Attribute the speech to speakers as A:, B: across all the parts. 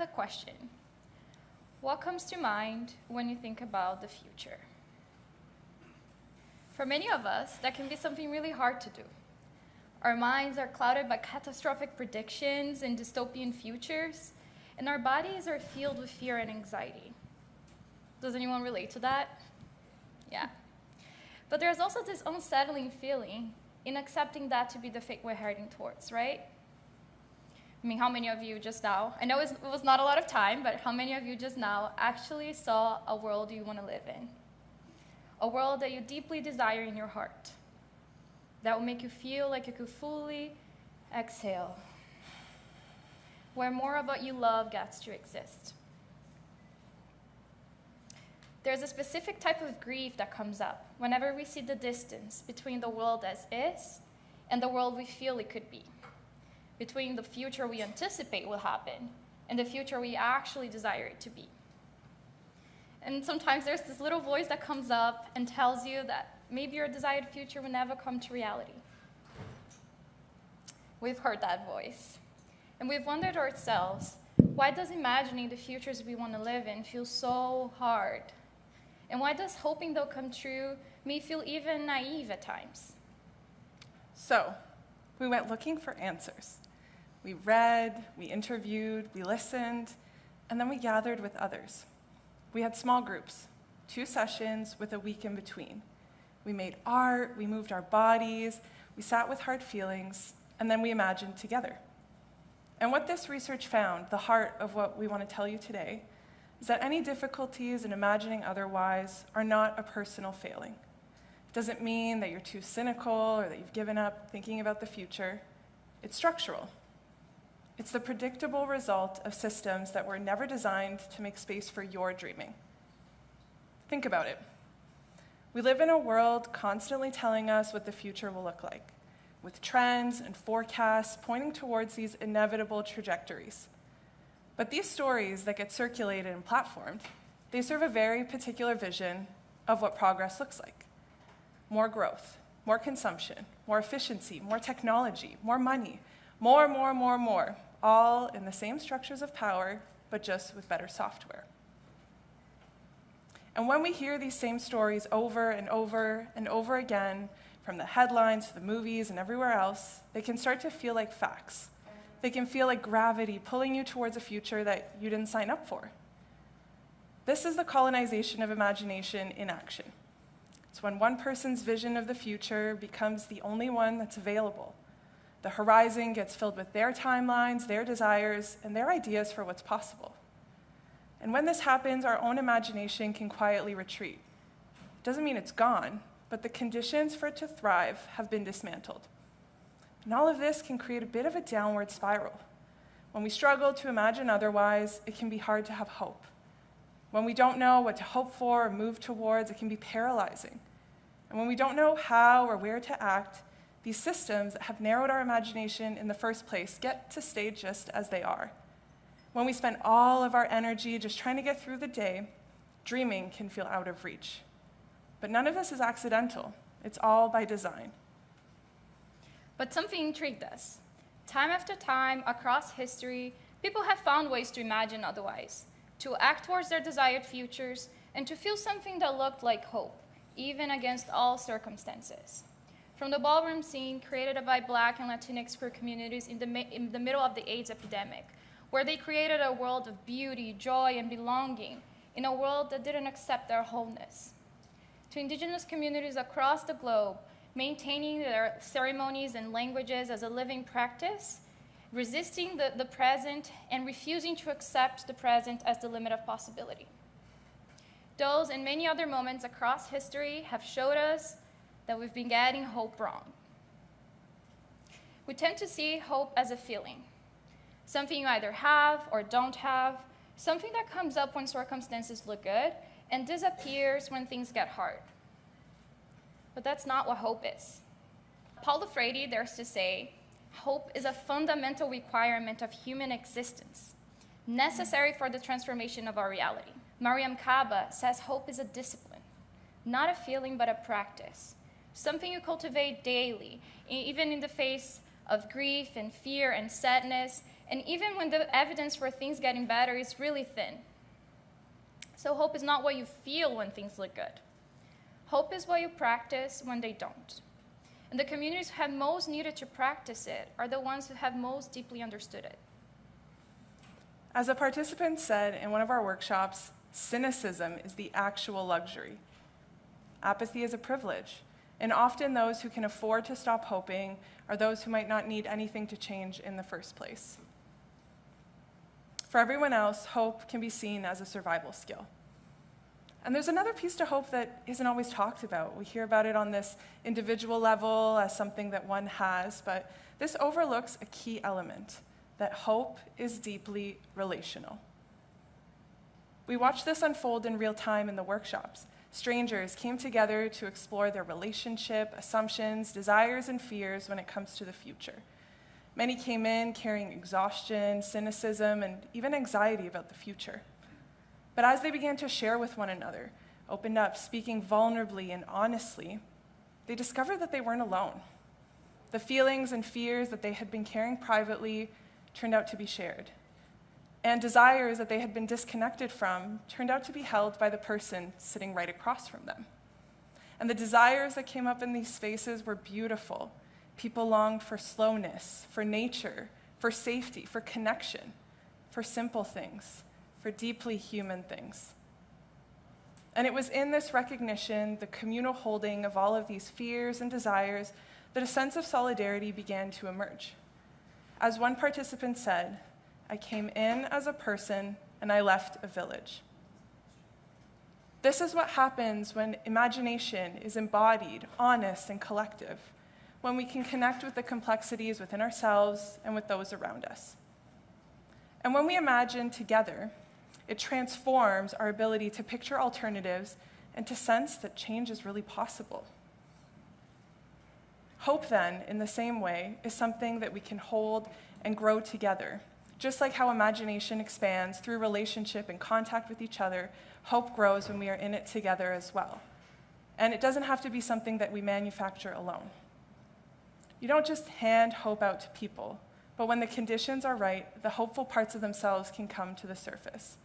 A: a question. What comes to mind when you think about the future? For many of us, that can be something really hard to do. Our minds are clouded by catastrophic predictions and dystopian futures, and our bodies are filled with fear and anxiety. Does anyone relate to that? Yeah. But there's also this unsettling feeling in accepting that to be the fate we're heading towards, right? I mean, how many of you just now, I know it was not a lot of time, but how many of you just now actually saw a world you want to live in? A world that you deeply desire in your heart, that will make you feel like you could fully exhale, where more of what you love gets to exist. There's a specific type of grief that comes up whenever we see the distance between the world as is and the world we feel it could be, between the future we anticipate will happen and the future we actually desire it to be. And sometimes there's this little voice that comes up and tells you that maybe your desired future will never come to reality. We've heard that voice. And we've wondered to ourselves, why does imagining the futures we want to live in feel so hard? And why does hoping they'll come true may feel even naive at times?
B: So, we went looking for answers. We read, we interviewed, we listened, and then we gathered with others. We had small groups, 2 sessions with a week in between. We made art, we moved our bodies, we sat with hard feelings, and then we imagined together. And what this research found, the heart of what we want to tell you today, is that any difficulties in imagining otherwise are not a personal failing. It doesn't mean that you're too cynical or that you've given up thinking about the future. It's structural. It's the predictable result of systems that were never designed to make space for your dreaming. Think about it. We live in a world constantly telling us what the future will look like, with trends and forecasts pointing towards these inevitable trajectories. But these stories that get circulated and platformed, they serve a very particular vision of what progress looks like. More growth, more consumption, more efficiency, more technology, more money, more, all in the same structures of power, but just with better software. And when we hear these same stories over and over and over again, from the headlines to the movies and everywhere else, they can start to feel like facts. They can feel like gravity pulling you towards a future that you didn't sign up for. This is the colonization of imagination in action. It's when one person's vision of the future becomes the only one that's available. The horizon gets filled with their timelines, their desires, and their ideas for what's possible. And when this happens, our own imagination can quietly retreat. It doesn't mean it's gone, but the conditions for it to thrive have been dismantled. And all of this can create a bit of a downward spiral. When we struggle to imagine otherwise, it can be hard to have hope. When we don't know what to hope for or move towards, it can be paralyzing. And when we don't know how or where to act, these systems that have narrowed our imagination in the first place get to stay just as they are. When we spend all of our energy just trying to get through the day, dreaming can feel out of reach. But none of this is accidental. It's all by design.
A: But something intrigued us. Time after time, across history, people have found ways to imagine otherwise, to act towards their desired futures, and to feel something that looked like hope, even against all circumstances. From the ballroom scene created by Black and Latinx queer communities in the middle of the AIDS epidemic, where they created a world of beauty, joy, and belonging in a world that didn't accept their wholeness. To indigenous communities across the globe, maintaining their ceremonies and languages as a living practice, resisting the present, and refusing to accept the present as the limit of possibility. Those and many other moments across history have showed us that we've been getting hope wrong. We tend to see hope as a feeling, something you either have or don't have, something that comes up when circumstances look good and disappears when things get hard. But that's not what hope is. Paulo Freire dares to say, hope is a fundamental requirement of human existence, necessary for the transformation of our reality. Mariam Kaba says hope is a discipline, not a feeling but a practice, something you cultivate daily, even in the face of grief and fear and sadness, And even when the evidence for things getting better is really thin. So hope is not what you feel when things look good. Hope is what you practice when they don't. And the communities who have most needed to practice it are the ones who have most deeply understood it.
B: As a participant said in one of our workshops, cynicism is the actual luxury. Apathy is a privilege, and often those who can afford to stop hoping are those who might not need anything to change in the first place. For everyone else, hope can be seen as a survival skill. And there's another piece to hope that isn't always talked about. We hear about it on this individual level as something that one has, but this overlooks a key element, that hope is deeply relational. We watched this unfold in real time in the workshops. Strangers came together to explore their relationship, assumptions, desires, and fears when it comes to the future. Many came in carrying exhaustion, cynicism, and even anxiety about the future. But as they began to share with one another, opened up, speaking vulnerably and honestly, they discovered that they weren't alone. The feelings and fears that they had been carrying privately turned out to be shared. And desires that they had been disconnected from turned out to be held by the person sitting right across from them. And the desires that came up in these spaces were beautiful. People longed for slowness, for nature, for safety, for connection, for simple things, for deeply human things. And it was in this recognition, the communal holding of all of these fears and desires, that a sense of solidarity began to emerge. As one participant said, "I came in as a person and I left a village." This is what happens when imagination is embodied, honest, and collective, when we can connect with the complexities within ourselves and with those around us. And when we imagine together, it transforms our ability to picture alternatives and to sense that change is really possible. Hope, then, in the same way, is something that we can hold and grow together. Just like how imagination expands through relationship and contact with each other, hope grows when we are in it together as well. And it doesn't have to be something that we manufacture alone. You don't just hand hope out to people, but when the conditions are right, the hopeful parts of themselves can come to the surface.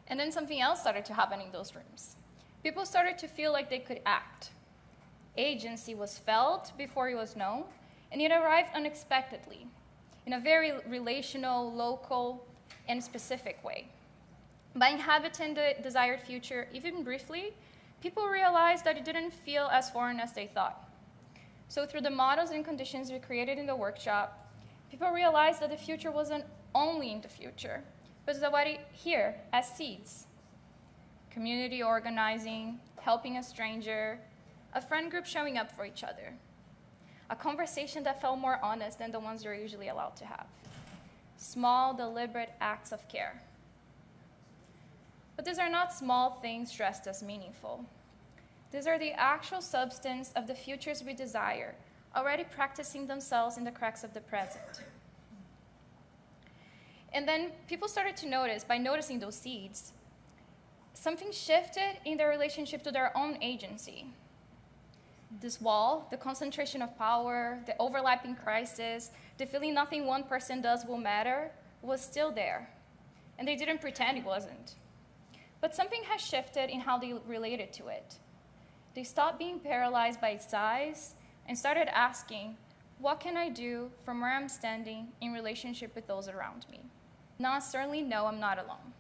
A: And then something else started to happen in those rooms. People started to feel like they could act. Agency was felt before it was known, and it arrived unexpectedly, in a very relational, local, and specific way. By inhabiting the desired future, even briefly, people realized that it didn't feel as foreign as they thought. So through the models and conditions we created in the workshop, people realized that the future wasn't only in the future, but was already here as seeds. Community organizing, helping a stranger, a friend group showing up for each other. A conversation that felt more honest than the ones you're usually allowed to have. Small, deliberate acts of care. But these are not small things dressed as meaningful. These are the actual substance of the futures we desire, already practicing themselves in the cracks of the present. And then people started to notice, by noticing those seeds, something shifted in their relationship to their own agency. This wall, the concentration of power, the overlapping crisis, the feeling nothing one person does will matter, was still there. And they didn't pretend it wasn't. But something has shifted in how they related to it. They stopped being paralyzed by its size and started asking, what can I do from where I'm standing in relationship with those around me? Now, certainly, no, I'm not alone.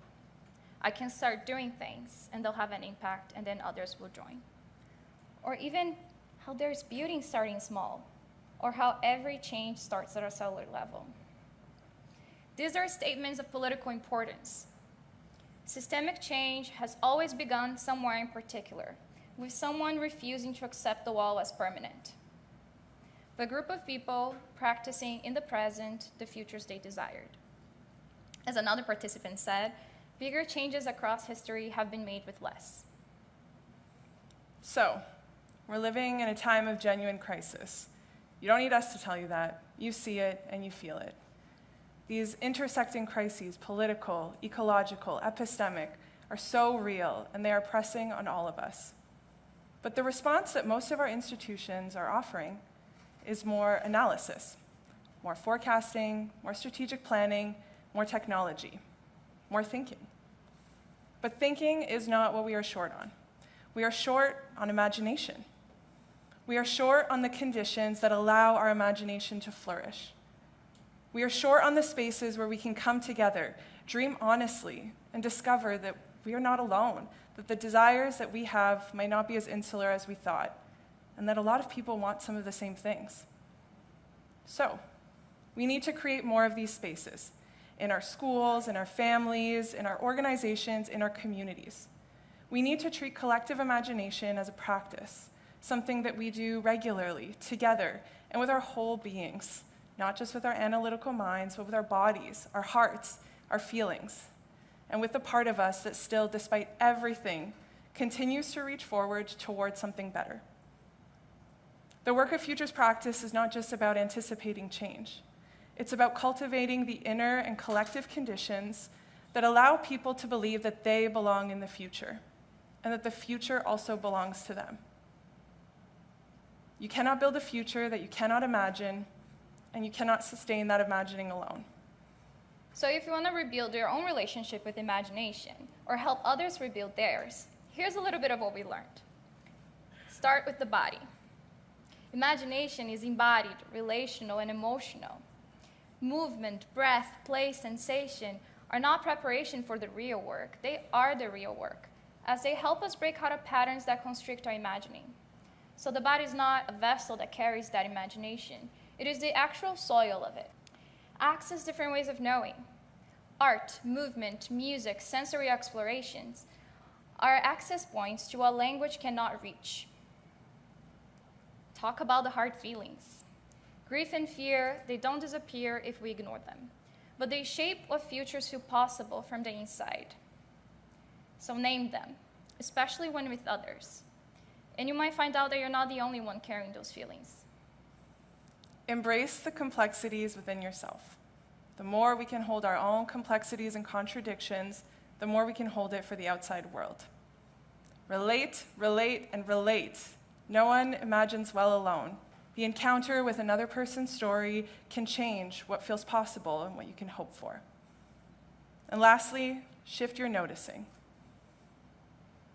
A: I can start doing things, and they'll have an impact, and then others will join. Or even how there's beauty in starting small, or how every change starts at a cellular level. These are statements of political importance. Systemic change has always begun somewhere in particular, with someone refusing to accept the wall as permanent. The group of people practicing in the present the futures they desired. As another participant said, bigger changes across history have been made with less.
B: So, we're living in a time of genuine crisis. You don't need us to tell you that. You see it and you feel it. These intersecting crises, political, ecological, epistemic, are so real, and they are pressing on all of us. But the response that most of our institutions are offering is more analysis. more forecasting, more strategic planning, more technology, more thinking. But thinking is not what we are short on. We are short on imagination. We are short on the conditions that allow our imagination to flourish. We are short on the spaces where we can come together, dream honestly, and discover that we are not alone, that the desires that we have might not be as insular as we thought, and that a lot of people want some of the same things. So, we need to create more of these spaces in our schools, in our families, in our organizations, in our communities. We need to treat collective imagination as a practice, something that we do regularly, together, and with our whole beings, not just with our analytical minds, but with our bodies, our hearts, our feelings, and with the part of us that still, despite everything, continues to reach forward towards something better. The work of Futures Practice is not just about anticipating change. It's about cultivating the inner and collective conditions that allow people to believe that they belong in the future, and that the future also belongs to them. You cannot build a future that you cannot imagine, and you cannot sustain that imagining alone.
A: So if you want to rebuild your own relationship with imagination, or help others rebuild theirs, here's a little bit of what we learned. Start with the body. Imagination is embodied, relational, and emotional. Movement, breath, play, sensation are not preparation for the real work. They are the real work, as they help us break out of patterns that constrict our imagining. So the body is not a vessel that carries that imagination. It is the actual soil of it. Access different ways of knowing. Art, movement, music, sensory explorations are access points to what language cannot reach. Talk about the hard feelings. Grief and fear, they don't disappear if we ignore them, but they shape what futures feel possible from the inside. So name them, especially when with others. And you might find out that you're not the only one carrying those feelings.
B: Embrace the complexities within yourself. The more we can hold our own complexities and contradictions, the more we can hold it for the outside world. Relate, relate, and relate. No one imagines well alone. The encounter with another person's story can change what feels possible and what you can hope for. And lastly, shift your noticing.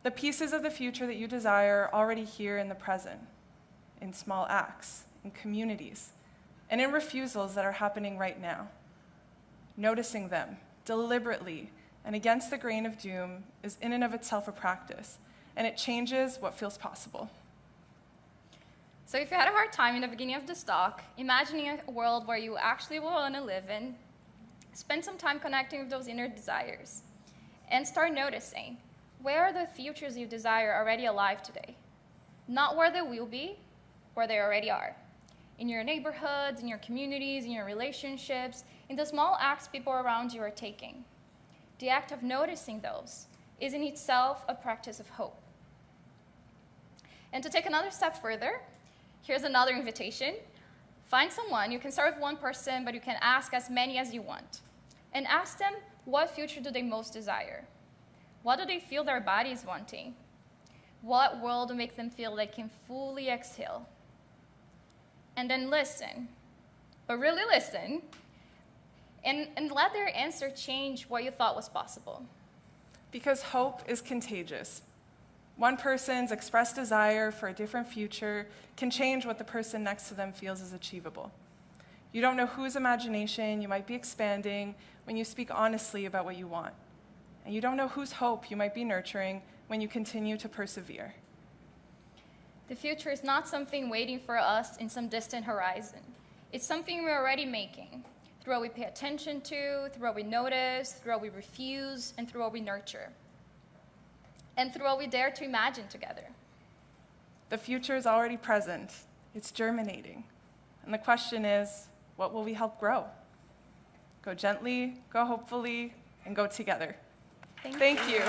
B: The pieces of the future that you desire are already here in the present, in small acts, in communities, and in refusals that are happening right now. Noticing them deliberately and against the grain of doom is in and of itself a practice, and it changes what feels possible.
A: So if you had a hard time in the beginning of this talk, imagining a world where you actually want to live in, spend some time connecting with those inner desires, and start noticing, where are the futures you desire already alive today? Not where they will be, where they already are. In your neighborhoods, in your communities, in your relationships, in the small acts people around you are taking. The act of noticing those is in itself a practice of hope. And to take another step further, here's another invitation. Find someone. You can start with one person, but you can ask as many as you want. And ask them, what future do they most desire? What do they feel their body is wanting? What world will make them feel they can fully exhale? And then listen, but really listen, and let their answer change what you thought was possible.
B: Because hope is contagious. One person's expressed desire for a different future can change what the person next to them feels is achievable. You don't know whose imagination you might be expanding when you speak honestly about what you want. And you don't know whose hope you might be nurturing when you continue to persevere.
A: The future is not something waiting for us in some distant horizon. It's something we're already making, through what we pay attention to, through what we notice, through what we refuse, and through what we nurture. And through what we dare to imagine together.
B: The future is already present. It's germinating. And the question is, what will we help grow? Go gently, go hopefully, and go together. Thank you.